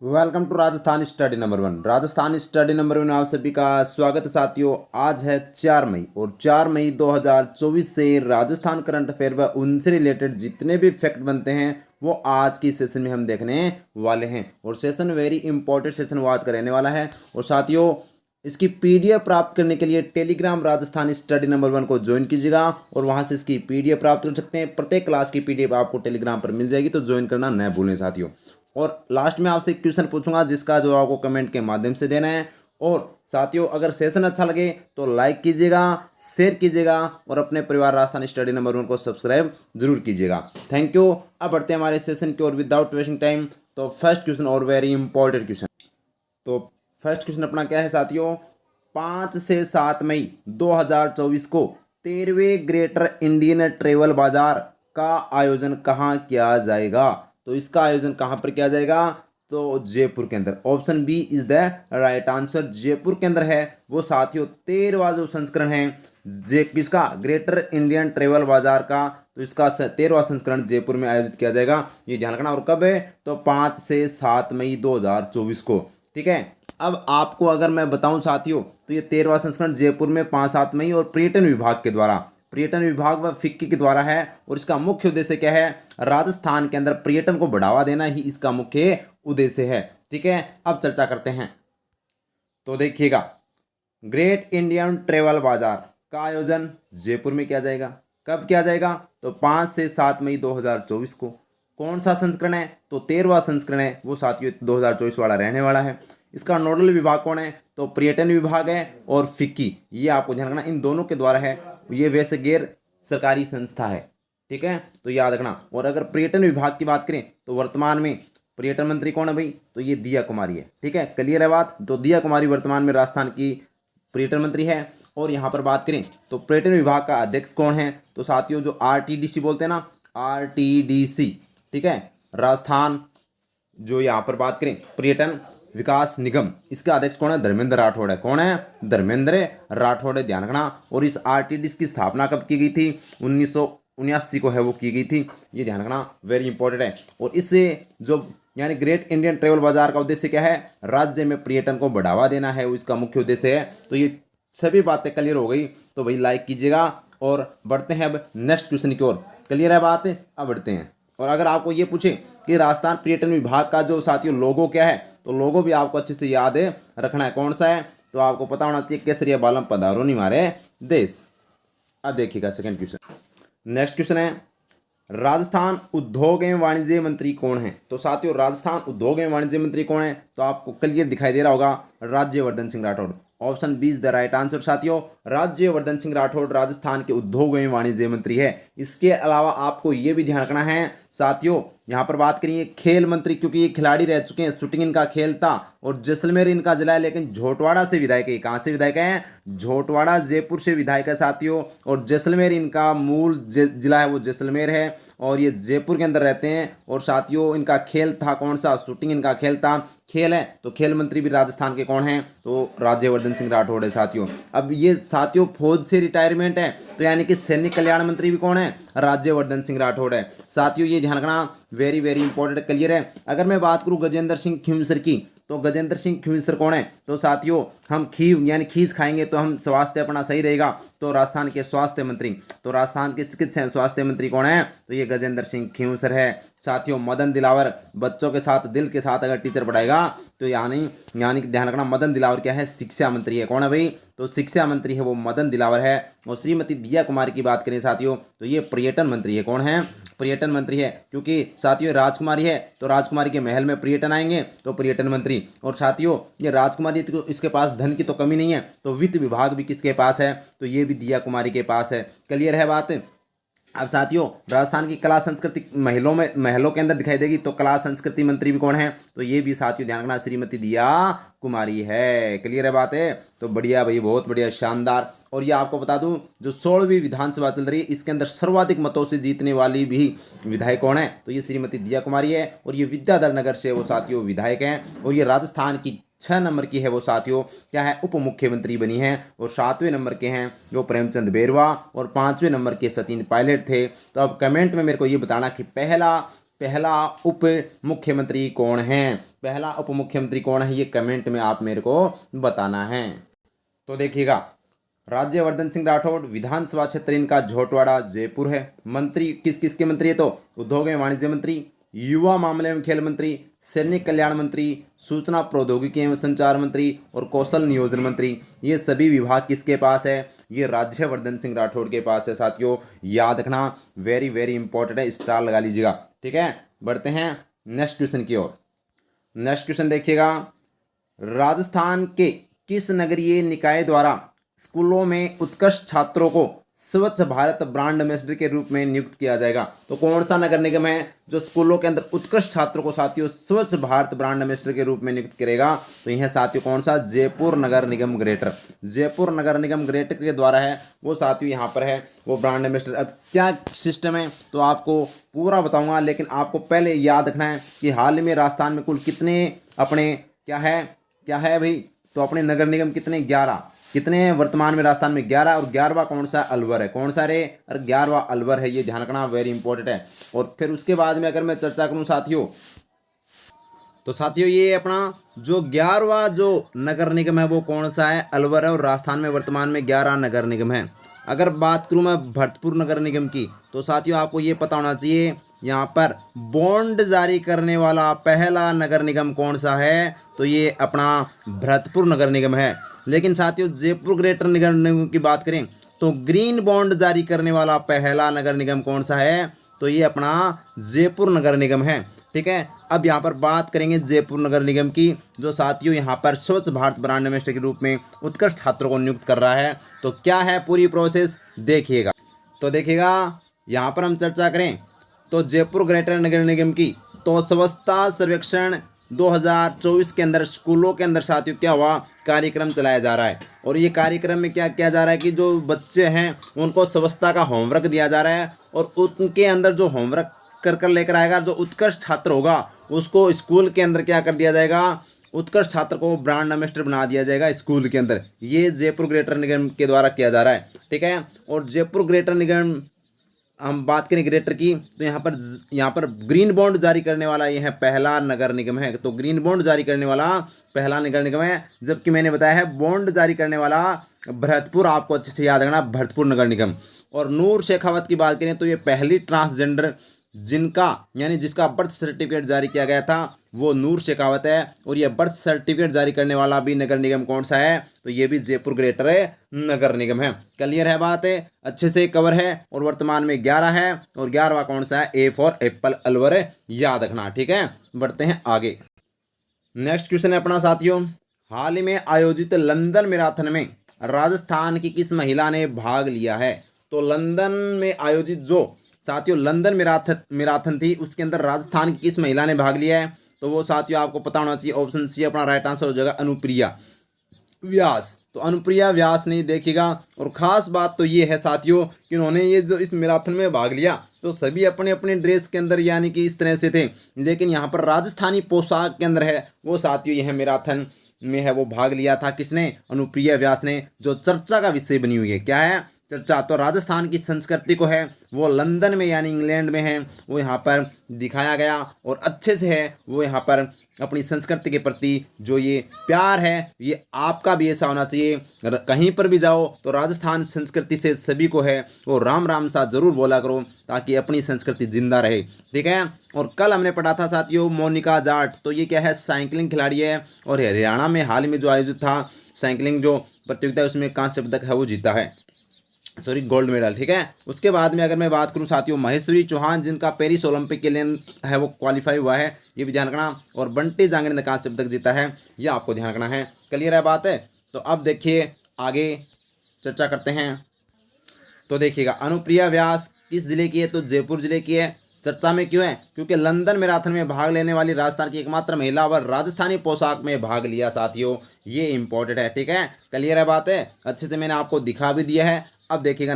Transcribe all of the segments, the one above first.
Welcome to Rajasthan study number 1। Rajasthan study number 1 में आप सभी का स्वागत है साथियों। आज है 4 मई और 4 मई 2024 से राजस्थान करंट अफेयर व उनसे रिलेटेड जितने भी फैक्ट बनते हैं वो आज की सेशन में हम देखने वाले हैं। और सेशन वेरी इंपॉर्टेंट सेशन वो आज का रहने वाला है। और साथियों, इसकी पीडीएफ प्राप्त करने के लिए टेलीग्राम राजस्थान स्टडी नंबर 1 को ज्वाइन कीजिएगा और वहां से इसकी पीडीएफ प्राप्त कर सकते हैं। प्रत्येक क्लास की पीडीएफ आपको टेलीग्राम पर मिल जाएगी, तो ज्वाइन करना न भूलें साथियों। और लास्ट में आपसे एक क्वेश्चन पूछूंगा जिसका जवाब आपको कमेंट के माध्यम से देना है। और साथियों, अगर सेशन अच्छा लगे तो लाइक कीजिएगा, शेयर कीजिएगा और अपने परिवार राजस्थान स्टडी नंबर 1 को सब्सक्राइब जरूर कीजिएगा। Thank you. अब बढ़ते हैं हमारे सेशन की ओर विदाउट वेस्टिंग टाइम। तो फर्स्ट क्वेश्चन और वेरी इंपॉर्टेंट क्वेश्चन। तो फर्स्ट क्वेश्चन अपना क्या है साथियों, 5 से 7 मई 2024 को 13वें ग्रेटर इंडियन ट्रेवल बाजार का आयोजन कहाँ किया जाएगा? तो इसका आयोजन कहाँ पर किया जाएगा? तो जयपुर के अंदर। Option B is the right answer, Jaipur के अंदर है वो साथियों। 13वां जो संस्करण है किसका? ग्रेटर इंडियन ट्रेवल बाजार का। तो इसका 13वां संस्करण जयपुर में आयोजित किया जाएगा, ये ध्यान रखना। और कब है? तो 5 से 7 मई 2024 को। ठीक है। अब आपको अगर मैं बताऊं साथियों, तो ये 13वां संस्करण जयपुर में 5-7 मई और पर्यटन विभाग के द्वारा, पर्यटन विभाग व फिक्की के द्वारा है। और इसका मुख्य उद्देश्य क्या है? राजस्थान के अंदर पर्यटन को बढ़ावा देना ही इसका मुख्य उद्देश्य है। ठीक है, अब चर्चा करते हैं। तो देखिएगा, ग्रेट इंडियन ट्रेवल बाजार का आयोजन जयपुर में किया जाएगा। कब किया जाएगा? तो 5 से 7 मई 2024 को। कौन सा संस्करण है? तो 13वां संस्करण है वो साथियों 2024 वाला रहने वाला है। इसका नोडल विभाग कौन है? तो पर्यटन विभाग है और फिक्की, ये आपको ध्यान रखना, इन दोनों के द्वारा है। ये वैसे गैर सरकारी संस्था है। ठीक है, तो याद रखना। और अगर पर्यटन विभाग की बात करें तो वर्तमान में पर्यटन मंत्री कौन है भाई? तो ये दिया कुमारी है। ठीक है, क्लियर है बात? तो दिया कुमारी वर्तमान में राजस्थान की पर्यटन मंत्री है। और यहाँ पर बात करें तो पर्यटन विभाग का अध्यक्ष कौन है? तो साथियों जो आरटीडीसी बोलते हैं ना, आरटीडीसी। ठीक है, राजस्थान जो यहाँ पर बात करें पर्यटन विकास निगम, इसका अध्यक्ष कौन है? धर्मेंद्र राठौड़ है। कौन है? धर्मेंद्र राठौड़ है, ध्यान रखना। और इस आरटीडीसी की स्थापना कब की गई थी? 1979 को है वो की गई थी, ये ध्यान रखना, वेरी इंपॉर्टेंट है। और इससे जो यानी ग्रेट इंडियन ट्रेवल बाजार का उद्देश्य क्या है? राज्य में पर्यटन को बढ़ावा देना है, वो इसका मुख्य उद्देश्य है। तो ये सभी बातें क्लियर हो गई, तो भाई लाइक कीजिएगा। और बढ़ते हैं अब नेक्स्ट क्वेश्चन की ओर। क्लियर है बात? अब बढ़ते हैं। और अगर आपको ये पूछे कि राजस्थान पर्यटन विभाग का जो साथियों लोगो क्या है, तो लोगो भी आपको अच्छे से याद रखना है। कौन सा है? तो आपको पता होना चाहिए, केसरिया बालम पधारो निमारे देश। अब देखिएगा सेकंड क्वेश्चन। नेक्स्ट क्वेश्चन है, राजस्थान उद्योग एवं वाणिज्य मंत्री कौन है? तो साथियों राजस्थान उद्योग एवं वाणिज्य मंत्री कौन है? तो आपको क्लियर दिखाई दे रहा होगा, Rajyavardhan Singh Rathore. Option B is the right answer साथियों। राज्यवर्धन सिंह राठौड़ राजस्थान के उद्योग एवं वाणिज्य मंत्री है। इसके अलावा आपको यह भी ध्यान रखना है साथियों, यहाँ पर बात करिए खेल मंत्री, क्योंकि ये खिलाड़ी रह चुके हैं, शूटिंग इनका खेल था। और जैसलमेर इनका जिला है, लेकिन झोटवाड़ा से विधायक है। कहाँ से विधायक है? झोटवाड़ा जयपुर से विधायक है साथियों। और जैसलमेर इनका मूल जिला है, वो जैसलमेर है। और ये जयपुर के अंदर रहते हैं। और साथियों इनका खेल था कौन सा? शूटिंग इनका खेल था। खेल है तो खेल मंत्री भी राजस्थान के कौन है? तो राज्यवर्धन सिंह राठौड़ है साथियों। अब ये साथियों फौज से रिटायरमेंट है, तो यानी कि सैनिक कल्याण मंत्री भी कौन है? राज्यवर्धन सिंह राठौड़ है साथियों, ये ध्यान रखना, वेरी वेरी इंपॉर्टेंट। क्लियर है? अगर मैं बात करूं गजेंद्र सिंह खींवसर की, तो गजेंद्र सिंह खींवसर कौन है? तो साथियों हम यानी खीस खाएंगे तो हम स्वास्थ्य अपना सही रहेगा, तो राजस्थान के स्वास्थ्य मंत्री, तो राजस्थान के चिकित्सा स्वास्थ्य मंत्री कौन है? तो ये गजेंद्र सिंह खींवसर है साथियों। मदन दिलावर, बच्चों के साथ दिल के साथ अगर टीचर पढ़ाएगा तो यानी कि ध्यान रखना, मदन दिलावर क्या है? शिक्षा मंत्री है। कौन है भाई? तो शिक्षा मंत्री है वो मदन दिलावर है। और श्रीमती दिया कुमारी की बात करें साथियों, तो ये पर्यटन मंत्री है। कौन है? पर्यटन मंत्री है, क्योंकि साथियों राजकुमारी है तो राजकुमारी के महल में पर्यटन आएंगे, तो पर्यटन मंत्री। और साथियों ये राजकुमारी, तो इसके पास धन की तो कमी नहीं है, तो वित्त विभाग भी किसके पास है? तो ये भी दिया कुमारी के पास है। क्लियर है बात? अब साथियों राजस्थान की कला संस्कृति महलों के अंदर दिखाई देगी, तो कला संस्कृति मंत्री भी कौन है? तो ये भी साथियों ध्यान रखना, श्रीमती दिया कुमारी है। क्लियर है बात है? तो बढ़िया भाई, बहुत बढ़िया, शानदार। और ये आपको बता दूं, जो 16वीं विधानसभा चल रही है, इसके अंदर सर्वाधिक मतों से जीतने वाली भी विधायक कौन है? तो ये श्रीमती दिया कुमारी है। और ये विद्याधर नगर से वो साथियों विधायक हैं। और ये राजस्थान की 6 नंबर की है वो साथियों क्या है? उप मुख्यमंत्री बनी है। और 7वें नंबर के हैं वो प्रेमचंद बेरवा। और 5वें नंबर के सचिन पायलट थे। तो अब कमेंट में मेरे को ये बताना कि पहला पहला उप मुख्यमंत्री कौन है? पहला उप मुख्यमंत्री कौन है, ये कमेंट में आप मेरे को बताना है। तो देखिएगा, राज्यवर्धन सिंह राठौड़, विधानसभा क्षेत्र इनका झोटवाड़ा जयपुर है। मंत्री किस किस के मंत्री है? तो उद्योग एवं वाणिज्य मंत्री, युवा मामले एवं खेल मंत्री, सैनिक कल्याण मंत्री, सूचना प्रौद्योगिकी एवं संचार मंत्री और कौशल नियोजन मंत्री। ये सभी विभाग किसके पास है? ये राज्यवर्धन सिंह राठौड़ के पास है साथियों, याद रखना, वेरी वेरी इंपॉर्टेंट है, स्टार लगा लीजिएगा। ठीक है, बढ़ते हैं नेक्स्ट क्वेश्चन की ओर। नेक्स्ट क्वेश्चन देखिएगा, राजस्थान के किस नगरीय निकाय द्वारा स्कूलों में उत्कृष्ट छात्रों को स्वच्छ भारत ब्रांड एम्बेसडर के रूप में नियुक्त किया जाएगा? तो कौन सा नगर निगम है जो स्कूलों के अंदर उत्कृष्ट छात्रों को साथियों स्वच्छ भारत ब्रांड एम्बेसडर के रूप में नियुक्त करेगा? तो यह साथियों कौन सा? जयपुर नगर निगम ग्रेटर। जयपुर नगर निगम ग्रेटर के द्वारा है वो साथियों यहाँ पर है वो ब्रांड एम्बेसडर। अब क्या सिस्टम है तो आपको पूरा बताऊंगा, लेकिन आपको पहले याद रखना है कि हाल में राजस्थान में कुल कितने अपने क्या है भाई, तो अपने नगर निगम कितने? 11। कितने हैं वर्तमान में राजस्थान में? 11। और 11वां कौन सा? अलवर है। कौन सा रे? अरे 11वां अलवर है, ये ध्यान रखना, वेरी इंपॉर्टेंट है। और फिर उसके बाद में अगर मैं चर्चा करूं साथियों, तो साथियों ये अपना जो 11वां जो नगर निगम है वो कौन सा है? अलवर है। और राजस्थान में वर्तमान में 11 नगर निगम है। अगर बात करूं मैं भरतपुर नगर निगम की, तो साथियों आपको ये पता होना चाहिए यहाँ पर बॉन्ड जारी करने वाला पहला नगर निगम कौन सा है? तो ये अपना भरतपुर नगर निगम है। लेकिन साथियों जयपुर ग्रेटर नगर निगम की बात करें तो ग्रीन बॉन्ड जारी करने वाला पहला नगर निगम कौन सा है? तो ये अपना जयपुर नगर निगम है। ठीक है, अब यहाँ पर बात करेंगे जयपुर नगर निगम की, जो साथियों यहाँ पर स्वच्छ भारत ब्रांड एम्बेसडर के रूप में उत्कृष्ट छात्रों को नियुक्त कर रहा है। तो क्या है पूरी प्रोसेस देखिएगा। तो देखिएगा यहाँ पर हम चर्चा करें तो जयपुर ग्रेटर नगर निगम की तो स्वच्छता सर्वेक्षण 2024 के अंदर स्कूलों के अंदर साथियों क्या हुआ? कार्यक्रम चलाया जा रहा है। और ये कार्यक्रम में क्या किया जा रहा है कि जो बच्चे हैं उनको स्वच्छता का होमवर्क दिया जा रहा है, और उनके अंदर जो होमवर्क कर लेकर आएगा जो उत्कृष्ट छात्र होगा उसको स्कूल के अंदर क्या कर दिया जाएगा? उत्कृष्ट छात्र को ब्रांड एम्बेसडर बना दिया जाएगा स्कूल के अंदर। ये जयपुर ग्रेटर निगम के द्वारा किया जा रहा है। ठीक है, और जयपुर ग्रेटर निगम हम बात करें ग्रेटर की तो यहाँ पर ग्रीन बॉन्ड जारी करने वाला ये है पहला नगर निगम है। तो ग्रीन बॉन्ड जारी करने वाला पहला नगर निगम है, जबकि मैंने बताया है बॉन्ड जारी करने वाला भरतपुर, आपको अच्छे से याद रखना, भरतपुर नगर निगम। और नूर शेखावत की बात करें तो ये पहली ट्रांसजेंडर जिनका यानी जिसका बर्थ सर्टिफिकेट जारी किया गया था वो नूर शेखावत है। और ये बर्थ सर्टिफिकेट जारी करने वाला भी नगर निगम कौन सा है? तो ये भी जयपुर ग्रेटर नगर निगम है। क्लियर है बात है, अच्छे से कवर है। और वर्तमान में 11 है और 11वां कौन सा है? ए फॉर एप्पल अलवर है, याद रखना। ठीक है, बढ़ते हैं आगे। नेक्स्ट क्वेश्चन है अपना साथियों, हाल ही में आयोजित लंदन मैराथन में राजस्थान की किस महिला ने भाग लिया है? तो लंदन में आयोजित जो साथियों लंदन मैराथन थी उसके अंदर राजस्थान की किस महिला ने भाग लिया है? तो वो साथियों आपको पता होना चाहिए, ऑप्शन सी अपना राइट आंसर हो जाएगा अनुप्रिया व्यास। तो अनुप्रिया व्यास ने देखिएगा। और ख़ास बात तो ये है साथियों कि उन्होंने ये जो इस मैराथन में भाग लिया तो सभी अपने अपने ड्रेस के अंदर यानी कि इस तरह से थे, लेकिन यहाँ पर राजस्थानी पोशाक के अंदर है वो साथियों यह मैराथन में है वो भाग लिया था। किसने? अनुप्रिया व्यास ने, जो चर्चा का विषय बनी हुई है। क्या है चर्चा? तो राजस्थान की संस्कृति को है वो लंदन में यानी इंग्लैंड में है वो यहाँ पर दिखाया गया, और अच्छे से है वो यहाँ पर अपनी संस्कृति के प्रति जो ये प्यार है ये आपका भी ऐसा होना चाहिए। कहीं पर भी जाओ तो राजस्थान संस्कृति से सभी को है वो राम राम सा जरूर बोला करो ताकि अपनी संस्कृति जिंदा रहे। ठीक है, और कल हमने पढ़ा था साथियों मोनिका जाट, तो ये क्या है? साइकिलिंग खिलाड़ी है, और हरियाणा में हाल ही में जो आयोजित था साइकिलिंग जो प्रतियोगिता है उसमें कांस्य पदक है वो जीता है, सॉरी गोल्ड मेडल। ठीक है, उसके बाद में अगर मैं बात करूं साथियों महेश्वरी चौहान जिनका पेरिस ओलंपिक के लिए है वो क्वालिफाई हुआ है, ये भी ध्यान रखना। और बंटी जांगड़ ने कांस्य पदक जीता है, ये आपको ध्यान रखना है। क्लियर है बात है? तो अब देखिए आगे चर्चा करते हैं। तो देखिएगा अनुप्रिया व्यास किस जिले की है? तो जयपुर जिले की है। चर्चा में क्यों है? क्योंकि लंदन मैराथन में भाग लेने वाली राजस्थान की एकमात्र महिला व राजस्थानी पोशाक में भाग लिया साथियों, ये इंपॉर्टेंट है। ठीक है, क्लियर है बात है, अच्छे से मैंने आपको दिखा भी दिया है। अब देखिएगा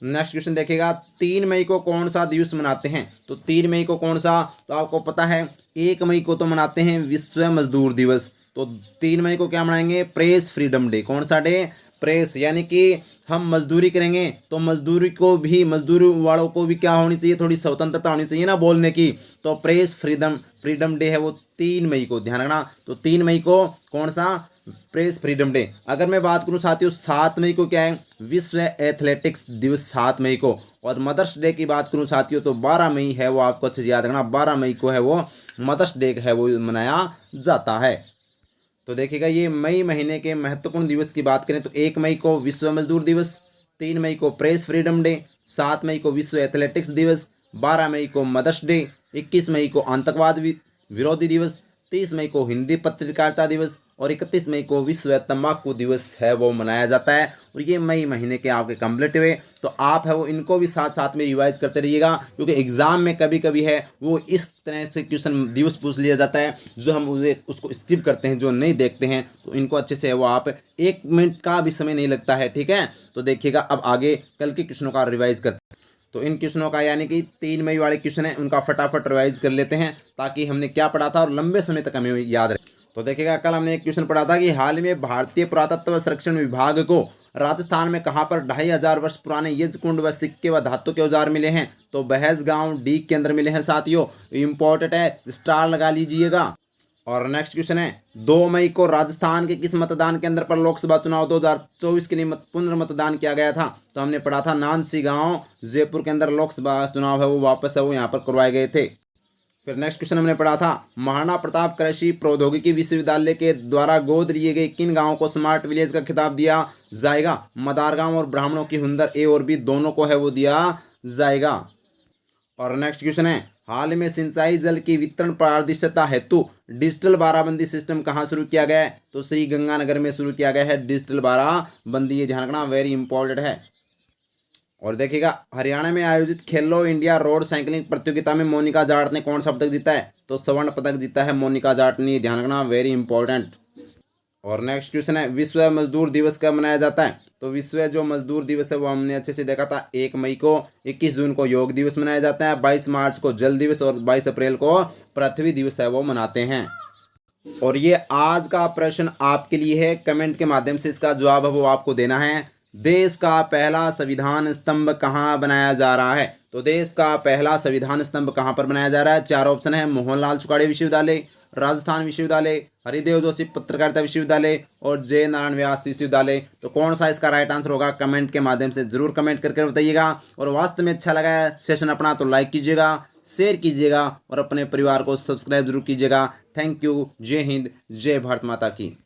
नेक्स्ट क्वेश्चन देखिएगा, 3 मई को कौन सा दिवस मनाते हैं? तो 3 मई को कौन सा? तो आपको पता है 1 मई को तो मनाते हैं विश्व मजदूर दिवस, तो 3 मई को क्या मनाएंगे? Press freedom day. कौन सा डे? प्रेस, यानी कि हम मजदूरी करेंगे तो मजदूरी वालों को भी क्या होनी चाहिए, थोड़ी स्वतंत्रता होनी चाहिए ना बोलने की। तो प्रेस फ्रीडम डे है वो 3 मई को, ध्यान रखना। तो 3 मई को कौन सा, प्रेस फ्रीडम डे। अगर मैं बात करूं साथियों 7 मई को क्या है, विश्व एथलेटिक्स दिवस 7 मई को। और मदर्स डे की बात करूं साथियों तो 12 मई है वो, आपको अच्छे से याद रखना, 12 मई को है वो मदर्स डे है वो मनाया जाता है। तो देखिएगा ये मई महीने के महत्वपूर्ण दिवस की बात करें तो 1 मई को विश्व मजदूर दिवस, 3 मई को प्रेस फ्रीडम डे, 7 मई को विश्व एथलेटिक्स दिवस, 12 मई को मदर्स डे, 21 मई को आतंकवाद विरोधी दिवस, 30 मई को हिंदी पत्रकारिता दिवस और 31 मई को विश्व तंबाकू दिवस है वो मनाया जाता है। और ये मई महीने के आपके कंप्लीट हुए, तो आप है वो इनको भी साथ साथ में रिवाइज करते रहिएगा, क्योंकि एग्जाम में कभी कभी है वो इस तरह से क्वेश्चन दिवस पूछ लिया जाता है जो हम उसको स्किप करते हैं, जो नहीं देखते हैं। तो इनको अच्छे से है वो आप 1 मिनट का भी समय नहीं लगता है, ठीक है। तो देखिएगा अब आगे कल के क्वेश्चनों का रिवाइज करते हैं। तो इन क्वेश्चनों का यानी कि 3 मई वाले क्वेश्चन है उनका फटाफट रिवाइज कर लेते हैं, ताकि हमने क्या पढ़ा था और लंबे समय तक हमें याद रहे। तो देखिएगा कल हमने एक क्वेश्चन पढ़ा था कि हाल में भारतीय पुरातत्व संरक्षण विभाग को राजस्थान में कहाँ पर 2500 वर्ष पुराने यज्ञ कुंड व सिक्के व धातु के औजार मिले हैं। तो बहस गांव डी के अंदर मिले हैं साथियों, इंपॉर्टेंट है, स्टार लगा लीजिएगा। और नेक्स्ट क्वेश्चन है 2 मई को राजस्थान के किस मतदान केंद्र पर लोकसभा चुनाव 2024 के लिए पुनर्मतदान किया गया था। तो हमने पढ़ा था नानसी गांव जयपुर के अंदर लोकसभा चुनाव है वो वापस है वो यहाँ पर करवाए गए थे। फिर नेक्स्ट क्वेश्चन हमने पढ़ा था महाराणा प्रताप कृषि प्रौद्योगिकी विश्वविद्यालय के द्वारा गोद लिए गए किन गांवों को स्मार्ट विलेज का खिताब दिया जाएगा। मदार गांव और ब्राह्मणों की हुंदर ए और बी दोनों को है वो दिया जाएगा। और नेक्स्ट क्वेश्चन है हाल में सिंचाई जल की वितरण पारदर्शिता हेतु डिजिटल बाराबंदी सिस्टम कहाँ शुरू किया गया है। तो श्री गंगानगर में शुरू किया गया है डिजिटल बाराबंदी, ये ध्यान रखना, वेरी इंपॉर्टेंट है। और देखिएगा हरियाणा में आयोजित खेलो इंडिया रोड साइकिलिंग प्रतियोगिता में मोनिका जाट ने कौन सा पदक जीता है। तो स्वर्ण पदक जीता है मोनिका जाट ने, ध्यान रखना, वेरी इंपॉर्टेंट। और नेक्स्ट क्वेश्चन है विश्व मजदूर दिवस कब मनाया जाता है। तो विश्व जो मजदूर दिवस है वो हमने अच्छे से देखा था 1 मई को, 21 जून को योग दिवस मनाया जाता है, 22 मार्च को जल दिवस और 22 अप्रैल को पृथ्वी दिवस है वो मनाते हैं। और ये आज का प्रश्न आपके लिए है, कमेंट के माध्यम से इसका जवाब है वो आपको देना है। देश का पहला संविधान स्तंभ कहाँ बनाया जा रहा है। तो देश का पहला संविधान स्तंभ कहाँ पर बनाया जा रहा है। 4 ऑप्शन है, मोहनलाल चुकाड़े विश्वविद्यालय, राजस्थान विश्वविद्यालय, हरिदेव जोशी पत्रकारिता विश्वविद्यालय और जय नारायण व्यास विश्वविद्यालय। तो कौन सा इसका राइट आंसर होगा, कमेंट के माध्यम से जरूर कमेंट करके बताइएगा। और वास्तव में अच्छा लगा है सेशन अपना तो लाइक कीजिएगा, शेयर कीजिएगा और अपने परिवार को सब्सक्राइब जरूर कीजिएगा। थैंक यू, जय हिंद, जय भारत माता की।